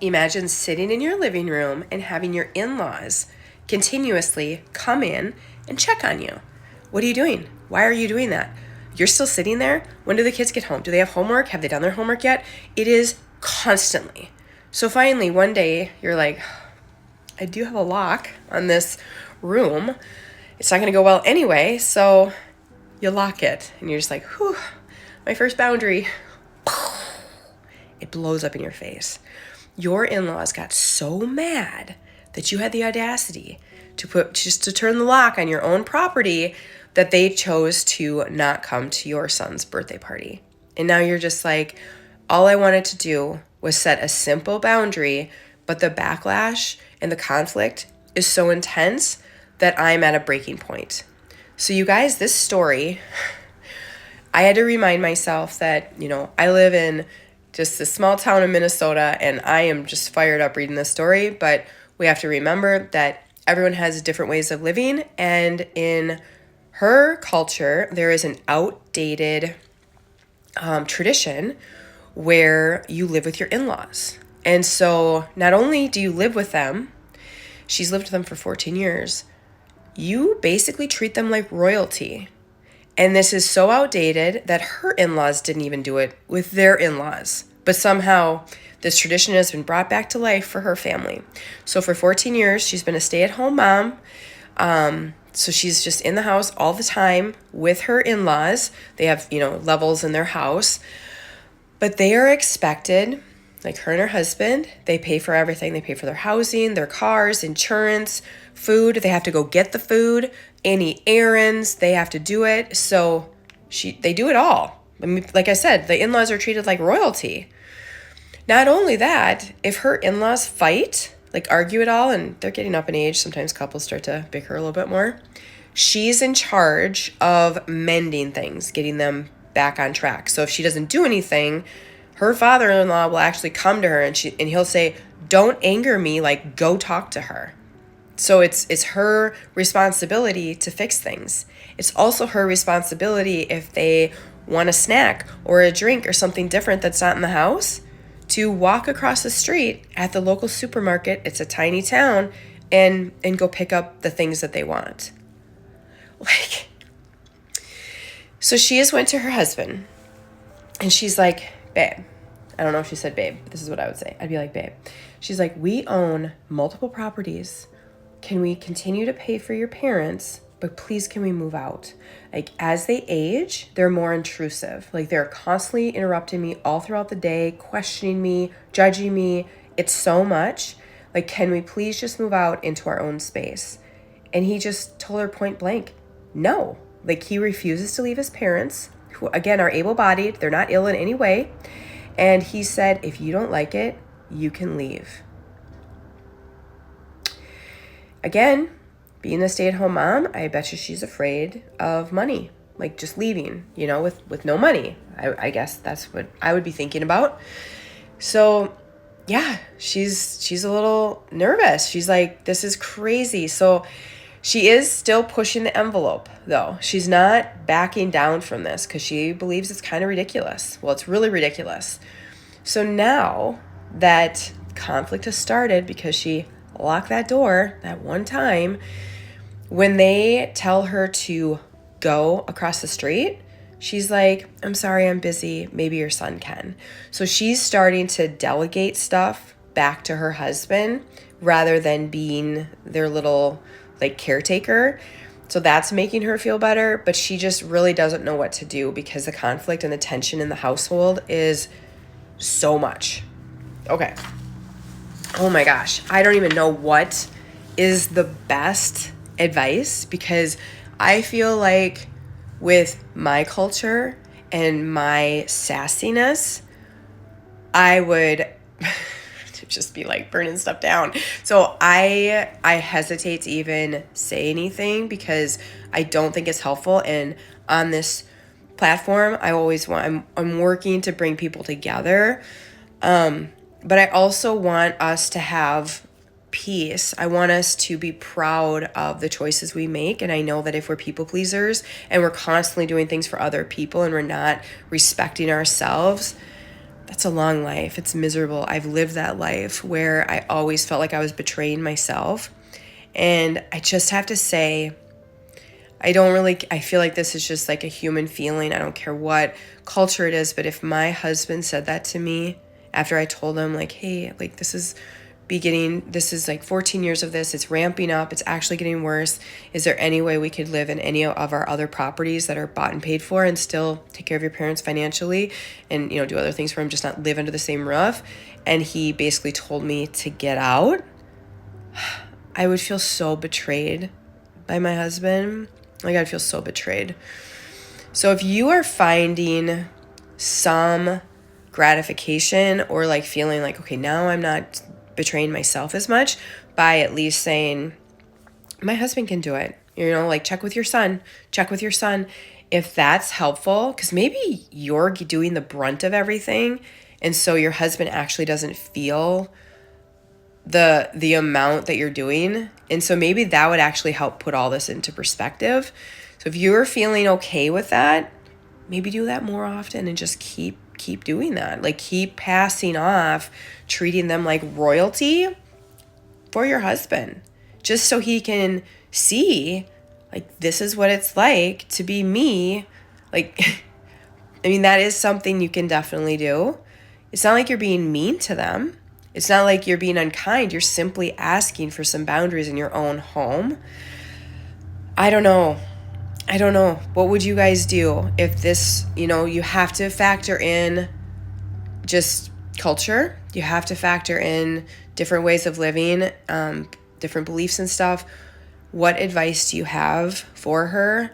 Imagine sitting in your living room and having your in-laws continuously come in and check on you. What are you doing? Why are you doing that? You're still sitting there? When do the kids get home? Do they have homework? Have they done their homework yet? It is constantly. So finally, one day, you're like, I do have a lock on this room. It's not going to go well anyway, so you lock it. And you're just like, whew, my first boundary. It blows up in your face. Your in-laws got so mad that you had the audacity to turn the lock on your own property that they chose to not come to your son's birthday party. And now you're just like, all I wanted to do was set a simple boundary, but the backlash and the conflict is so intense that I'm at a breaking point. So you guys, this story, I had to remind myself that, I live in just this small town in Minnesota, and I am just fired up reading this story, but we have to remember that everyone has different ways of living, and in her culture, there is an outdated tradition where you live with your in-laws. And so not only do you live with them, she's lived with them for 14 years, you basically treat them like royalty. And this is so outdated that her in-laws didn't even do it with their in-laws. But somehow this tradition has been brought back to life for her family. So for 14 years, she's been a stay-at-home mom. So she's just in the house all the time with her in-laws. They have, levels in their house. But they are expected, like her and her husband, they pay for everything. They pay for their housing, their cars, insurance, food. They have to go get the food, any errands, they have to do it. So they do it all. I mean, like I said, the in-laws are treated like royalty. Not only that, if her in-laws fight, like argue at all, and they're getting up in age, sometimes couples start to bicker a little bit more, she's in charge of mending things, getting them back on track. So if she doesn't do anything, her father-in-law will actually come to her and he'll say, don't anger me, like go talk to her. So it's her responsibility to fix things. It's also her responsibility if they want a snack or a drink or something different that's not in the house, to walk across the street at the local supermarket, it's a tiny town, and go pick up the things that they want. So she just went to her husband and she's like, babe, I don't know if she said babe, but this is what I would say. I'd be like, babe. She's like, we own multiple properties. Can we continue to pay for your parents, but please can we move out? Like as they age, they're more intrusive. Like they're constantly interrupting me all throughout the day, questioning me, judging me. It's so much. Like, can we please just move out into our own space? And he just told her point blank, no. Like he refuses to leave his parents, who again are able-bodied. They're not ill in any way. And he said, if you don't like it, you can leave. Again, being a stay-at-home mom, I bet you she's afraid of money, like just leaving, with no money. I guess that's what I would be thinking about. So yeah, she's a little nervous. She's like, this is crazy. So she is still pushing the envelope, though. She's not backing down from this because she believes it's kind of ridiculous. Well, it's really ridiculous. So now that conflict has started because she locked that door that one time, when they tell her to go across the street, she's like, I'm sorry, I'm busy. Maybe your son can. So she's starting to delegate stuff back to her husband rather than being their little caretaker. So that's making her feel better, but she just really doesn't know what to do because the conflict and the tension in the household is so much. Okay. Oh my gosh. I don't even know what is the best advice because I feel like with my culture and my sassiness, I would just be burning stuff down. So I hesitate to even say anything because I don't think it's helpful. And on this platform, I'm working to bring people together. But I also want us to have peace. I want us to be proud of the choices we make. And I know that if we're people pleasers and we're constantly doing things for other people and we're not respecting ourselves, that's a long life. It's miserable. I've lived that life where I always felt like I was betraying myself. And I just have to say, I feel like this is just like a human feeling. I don't care what culture it is, but if my husband said that to me after I told him, like, hey, like, this is like 14 years of this, it's ramping up, it's actually getting worse. Is there any way we could live in any of our other properties that are bought and paid for and still take care of your parents financially and, do other things for them, just not live under the same roof? And he basically told me to get out. I would feel so betrayed by my husband. Like, I'd feel so betrayed. So if you are finding some gratification or like feeling like, okay, now I'm not betraying myself as much by at least saying, my husband can do it, like check with your son. If that's helpful, because maybe you're doing the brunt of everything. And so your husband actually doesn't feel the amount that you're doing. And so maybe that would actually help put all this into perspective. So if you're feeling okay with that, maybe do that more often and just keep doing that. Like, keep passing off, treating them like royalty for your husband, just so he can see, like, this is what it's like to be me. Like, I mean, that is something you can definitely do. It's not like you're being mean to them. It's not like you're being unkind. You're simply asking for some boundaries in your own home. I don't know. What would you guys do if this, you have to factor in just culture. You have to factor in different ways of living, different beliefs and stuff. What advice do you have for her?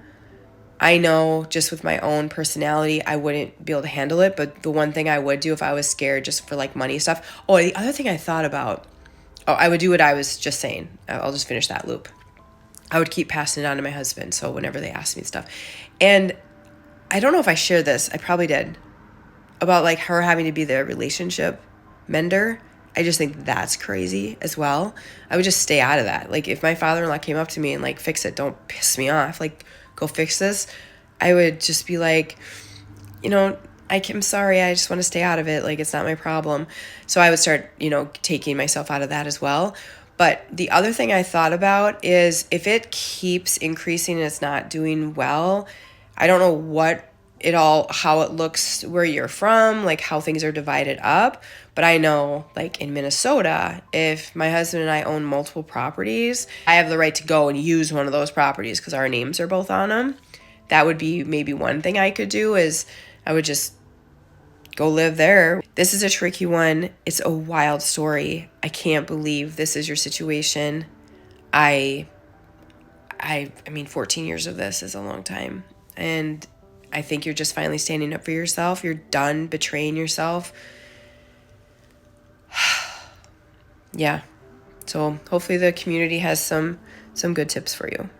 I know just with my own personality, I wouldn't be able to handle it. But the one thing I would do if I was scared just for like money stuff. Oh, the other thing I thought about, I would do what I was just saying. I'll just finish that loop. I would keep passing it on to my husband. So whenever they ask me stuff. And I don't know if I shared this. I probably did. About like her having to be the relationship mender. I just think that's crazy as well. I would just stay out of that. Like, if my father-in-law came up to me and like, fix it, don't piss me off. Like, go fix this. I would just be like, I'm sorry. I just want to stay out of it. Like, it's not my problem. So I would start, taking myself out of that as well. But the other thing I thought about is if it keeps increasing and it's not doing well, I don't know how it looks where you're from, like how things are divided up. But I know, like in Minnesota, if my husband and I own multiple properties, I have the right to go and use one of those properties because our names are both on them. That would be maybe one thing I could do, is I would just go live there. This is a tricky one. It's a wild story. I can't believe this is your situation. I mean, 14 years of this is a long time. And I think you're just finally standing up for yourself. You're done betraying yourself. Yeah. So hopefully the community has some good tips for you.